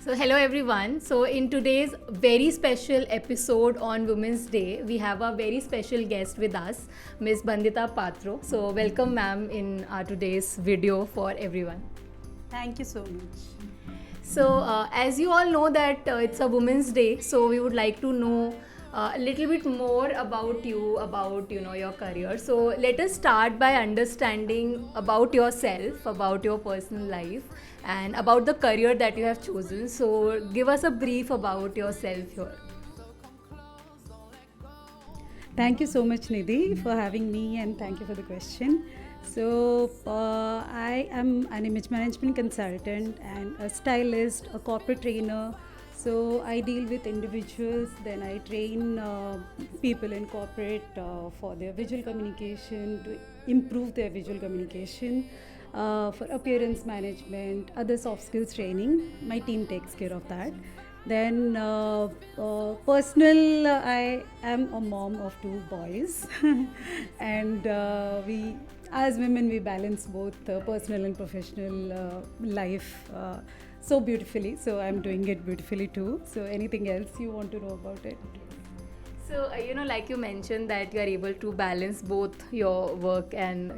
So, hello everyone. So, in today's very special episode on Women's Day, we have a very special guest with us, Miss Bandita Patro. So, welcome, ma'am, in our today's video for everyone. Thank you so much. So, as you all know that it's a Women's Day, so we would like to know a little bit more about you, about your career. So, let us start by understanding about yourself, about your personal life, and about the career that you have chosen. So, give us a brief about yourself here. Thank you so much, Nidhi, for having me, and thank you for the question. I am an image management consultant and a stylist, a corporate trainer. So, I deal with individuals, then I train people in corporate for their visual communication, to improve their visual communication, for appearance management, other soft skills training. My team takes care of that. Then, personal, I am a mom of two boys, and as women, we balance both personal and professional life so beautifully. So, I'm doing it beautifully too. So, anything else you want to know about it? So, like you mentioned that you are able to balance both your work and,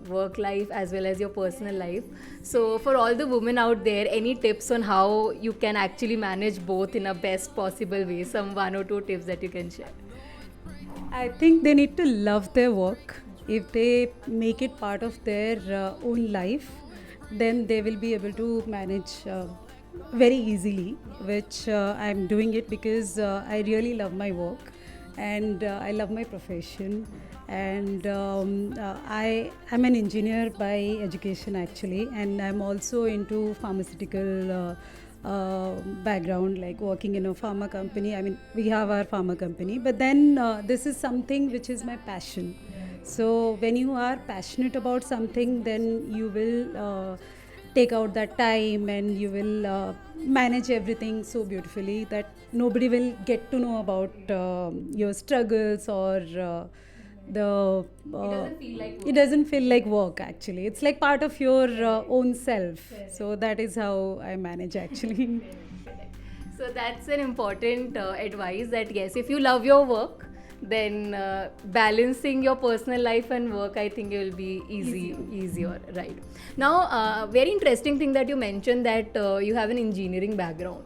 work life as well as your personal life. So, for all the women out there, any tips on how you can actually manage both in a best possible way? Some one or two tips that you can share. I think they need to love their work. If they make it part of their own life, then they will be able to manage very easily, which I'm doing it because I really love my work and I love my profession. And I am an engineer by education actually, and I'm also into pharmaceutical. Background, like working in a pharma company. I mean, we have our pharma company, but then this is something which is my passion. So, when you are passionate about something, then you will take out that time and you will manage everything so beautifully that nobody will get to know about your struggles or the it doesn't feel like work actually. It's like part of your own self. So that is how I manage actually. So that's an important advice that yes, if you love your work, then balancing your personal life and work, I think it will be easier, right? Now, very interesting thing that you mentioned that you have an engineering background,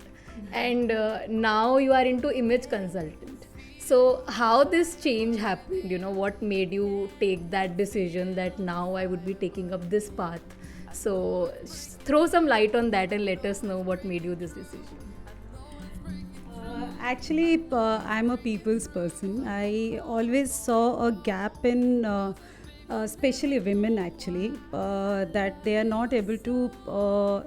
and now you are into image consultant. So how this change happened? What made you take that decision that now I would be taking up this path? So throw some light on that and let us know what made you this decision. Actually, I'm a people's person. I always saw a gap in, especially women, actually, that they are not able to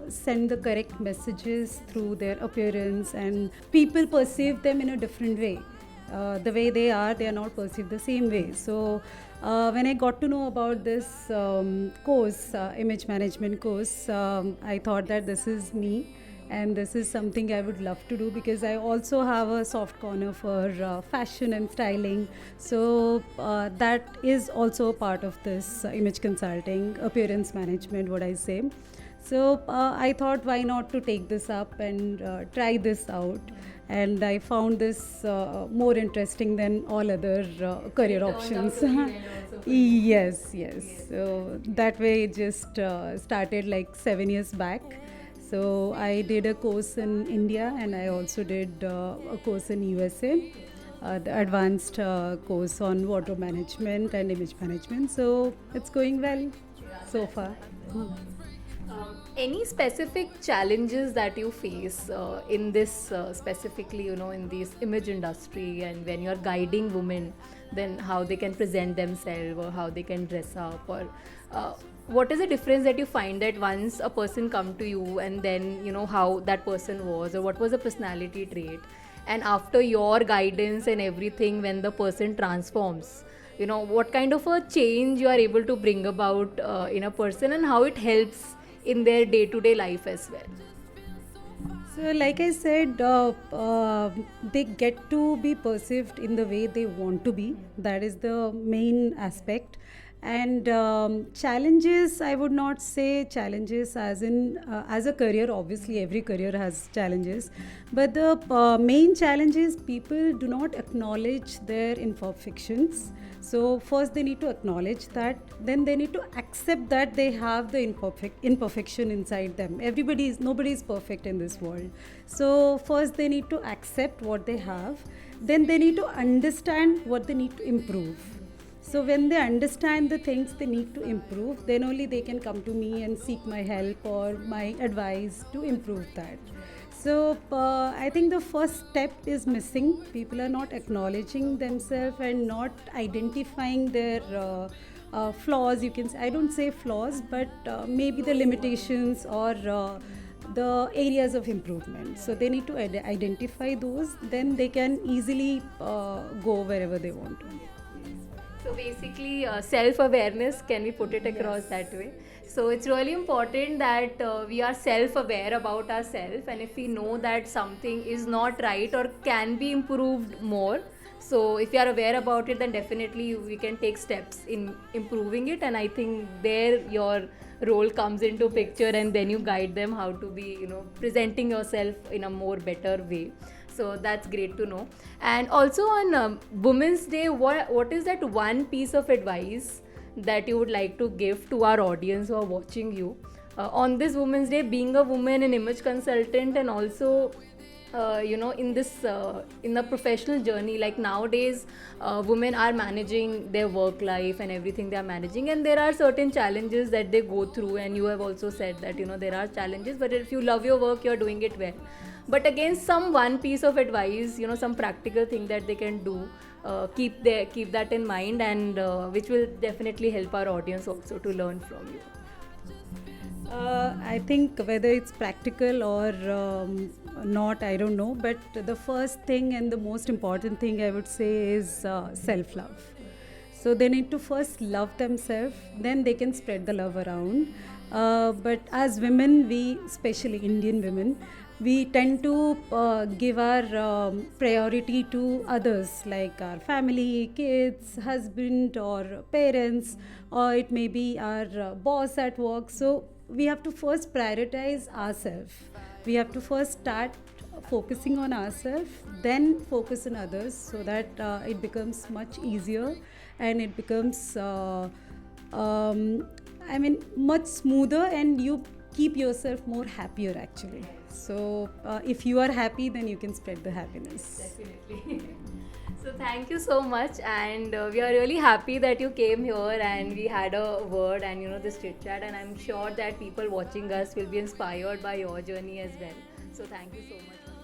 send the correct messages through their appearance, and people perceive them in a different way. The way they are not perceived the same way. So, when I got to know about this course, image management course, I thought that this is me and this is something I would love to do because I also have a soft corner for fashion and styling. So that is also a part of this image consulting, appearance management, what I say. So I thought, why not to take this up and try this out? And I found this more interesting than all other career options. Yes. So that way it just started like 7 years back. So I did a course in India and I also did a course in USA, the advanced course on wardrobe management and image management. So it's going well so far. Any specific challenges that you face in this specifically, in this image industry, and when you're guiding women, then how they can present themselves or how they can dress up, or what is the difference that you find that once a person come to you and then how that person was or what was the personality trait, and after your guidance and everything, when the person transforms, what kind of a change you are able to bring about in a person and how it helps in their day-to-day life as well. So, like I said, they get to be perceived in the way they want to be. That is the main aspect. And challenges, I would not say challenges as in as a career. Obviously, every career has challenges, but the main challenge is people do not acknowledge their imperfections. So first they need to acknowledge that, then they need to accept that they have the imperfection inside them. Nobody is perfect in this world. So first they need to accept what they have, then they need to understand what they need to improve. So when they understand the things they need to improve, then only they can come to me and seek my help or my advice to improve that. So I think the first step is missing. People are not acknowledging themselves and not identifying their flaws. You can say, I don't say flaws, but maybe the limitations or the areas of improvement. So they need to identify those. Then they can easily go wherever they want to. So basically, self-awareness, can we put it across that way? So it's really important that we are self-aware about ourselves, and if we know that something is not right or can be improved more, so if you are aware about it, then definitely we can take steps in improving it. And I think there your role comes into picture, and then you guide them how to be, presenting yourself in a more better way. So that's great to know. And also on Women's Day, what is that one piece of advice that you would like to give to our audience who are watching you on this Women's Day, being a woman in image consultant, and also in this in the professional journey? Like nowadays, women are managing their work life and everything they are managing, and there are certain challenges that they go through, and you have also said that there are challenges, but if you love your work, you're doing it well. But again, some one piece of advice, some practical thing that they can do, keep that in mind, and which will definitely help our audience also to learn from you. I think whether it's practical or not, I don't know. But the first thing and the most important thing I would say is self love. So they need to first love themselves, then they can spread the love around. But as women, especially Indian women, we tend to give our priority to others, like our family, kids, husband, or parents, or it may be our boss at work. So we have to first prioritize ourselves. We have to first start focusing on ourselves, then focus on others, so that it becomes much easier, and it becomes much smoother, and you keep yourself more happier actually. So if you are happy, then you can spread the happiness. Definitely. So thank you so much, and we are really happy that you came here and we had a word and this chit chat, and I'm sure that people watching us will be inspired by your journey as well. So thank you so much.